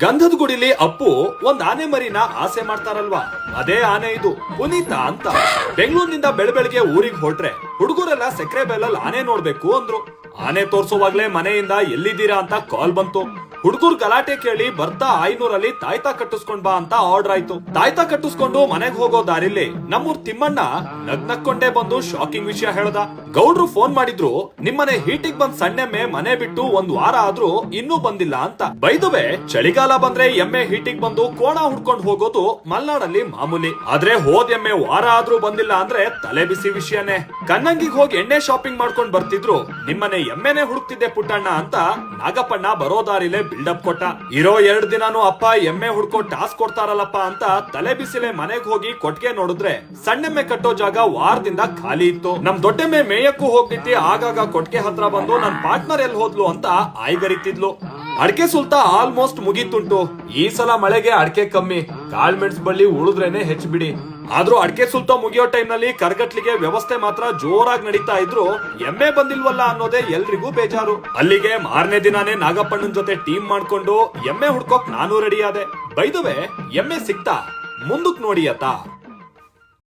ಗಂಧದ ಗುಡಿಲಿ ಅಪ್ಪು ಒಂದ್ ಆನೆ ಮರಿನ ಆಸೆ ಮಾಡ್ತಾರಲ್ವಾ, ಅದೇ ಆನೆ ಇದು ಪುನೀತ ಅಂತ. ಬೆಂಗಳೂರಿನಿಂದ ಬೆಳಬೆಳಗ್ಗೆ ಊರಿಗೆ ಹೊರಟ್ರೆ ಹುಡುಗರೆಲ್ಲ ಸಕ್ಕರೆ ಬೆಲ್ಲಲ್ಲಿ ಆನೆ ನೋಡ್ಬೇಕು ಅಂದ್ರು. ಆನೆ ತೋರ್ಸೋವಾಗ್ಲೇ ಮನೆಯಿಂದ ಎಲ್ಲಿದ್ದೀರಾ ಅಂತ ಕಾಲ್ ಬಂತು. ಹುಡುಗರು ಗಲಾಟೆ ಕೇಳಿ ಬರ್ತಾ 500 ತಾಯ್ತಾ ಕಟ್ಟಿಸ್ಕೊಂಡ್ ಬಾ ಅಂತ ಆರ್ಡರ್ ಆಯ್ತು. ತಾಯ್ತಾ ಕಟ್ಟಿಸ್ಕೊಂಡು ಮನೆಗ್ ಹೋಗೋ ದಾರಿಲಿ ನಮ್ಮೂರ್ ತಿಮ್ಮಣ್ಣ ನಗ್ನಕ್ಕೊಂಡೇ ಬಂದು ಶಾಕಿಂಗ್ ವಿಷಯ ಹೇಳ್ದ. ಗೌಡ್ರು ಫೋನ್ ಮಾಡಿದ್ರು, ನಿಮ್ಮನೆ ಹೀಟಿಗ್ ಬಂದ್ ಸಣ್ಣೆಮ್ಮೆ ಮನೆ ಬಿಟ್ಟು 1 ವಾರ ಆದ್ರೂ ಇನ್ನೂ ಬಂದಿಲ್ಲ ಅಂತ. ಬೈದುವೆ ಚಳಿಗಾಲ ಬಂದ್ರೆ ಎಮ್ಮೆ ಹೀಟಿಗ್ ಬಂದು ಕೋಣ ಹುಡ್ಕೊಂಡ್ ಹೋಗೋದು ಮಲ್ನಾಡಲ್ಲಿ ಮಾಮೂಲಿ. ಆದ್ರೆ ಹೋದ್ ಎಮ್ಮೆ ವಾರ ಆದ್ರೂ ಬಂದಿಲ್ಲ ಅಂದ್ರೆ ತಲೆ ಬಿಸಿ ವಿಷಯನೇ. ಕನ್ನಂಗಿಗ್ ಹೋಗಿ ಎಣ್ಣೆ ಶಾಪಿಂಗ್ ಮಾಡ್ಕೊಂಡ್ ಬರ್ತಿದ್ರು, ನಿಮ್ಮನೆ ಎಮ್ಮೆನೆ ಹುಡುಕ್ತಿದ್ದೆ ಪುಟ್ಟಣ್ಣ ಅಂತ ನಾಗಪ್ಪಣ್ಣ ಬರೋ ದಾರಿಲೆ ಬಿಲ್ಡಪ್ ಕೊಟ್ಟ. ಇರೋ 2 ದಿನಾನು ಅಪ್ಪ ಎಮ್ಮೆ ಹುಡ್ಕೋ ಟಾಸ್ಕ್ ಕೊಡ್ತಾರಲ್ಲಪ್ಪ ಅಂತ ತಲೆ ಬಿಸಿಲೆ ಮನೆಗ್ ಹೋಗಿ ಕೊಟ್ಗೆ ನೋಡಿದ್ರೆ ಸಣ್ಣೆಮ್ಮೆ ಕಟ್ಟೋ ಜಾಗ ವಾರದಿಂದ ಖಾಲಿ ಇತ್ತು. ನಮ್ ದೊಡ್ಡೆಮ್ಮೆ ಮೇಯಕ್ಕೂ ಹೋಗ್ತಿದ್ದಿ, ಆಗಾಗ ಕೊಟ್ಗೆ ಹತ್ರ ಬಂದು ನನ್ ಪಾರ್ಟ್ನರ್ ಎಲ್ಲಿ ಹೋದ್ಲು ಅಂತ ಆಯ್ಗರಿತಿದ್ಲು. ಅಡಕೆ ಸುಲ್ತಾ ಆಲ್ಮೋಸ್ಟ್ ಮುಗೀತುಂಟು. ಈ ಸಲ ಮಳೆಗೆ ಅಡಕೆ ಕಮ್ಮಿ, ಕಾಳ್ಮೆಣ್ಸ್ ಬಳ್ಳಿ ಉಳಿದ್ರೇನೆ ಹೆಚ್ಚ್ ಬಿಡಿ. ಆದ್ರೂ ಅಡಕೆ ಸುಲ್ತಾ ಮುಗಿಯೋ ಟೈಮ್ ನಲ್ಲಿ ಕರ್ಗಟ್ಲಿಗೆ ವ್ಯವಸ್ಥೆ ಮಾತ್ರ ಜೋರಾಗಿ ನಡೀತಾ ಇದ್ರು. ಎಮ್ಮೆ ಬಂದಿಲ್ವಲ್ಲ ಅನ್ನೋದೇ ಎಲ್ರಿಗೂ ಬೇಜಾರು. ಅಲ್ಲಿಗೆ ಮಾರನೇ ದಿನಾನೇ ನಾಗಪ್ಪಣ್ಣನ್ ಜೊತೆ ಟೀಮ್ ಮಾಡ್ಕೊಂಡು ಎಮ್ಮೆ ಹುಡ್ಕೋಕ್ ನಾನು ರೆಡಿ ಆದೆ. ಬೈದುವೆ ಎಮ್ಮೆ ಸಿಕ್ತಾ ಮುಂದಕ್ ನೋಡಿ ಅತ್ತ.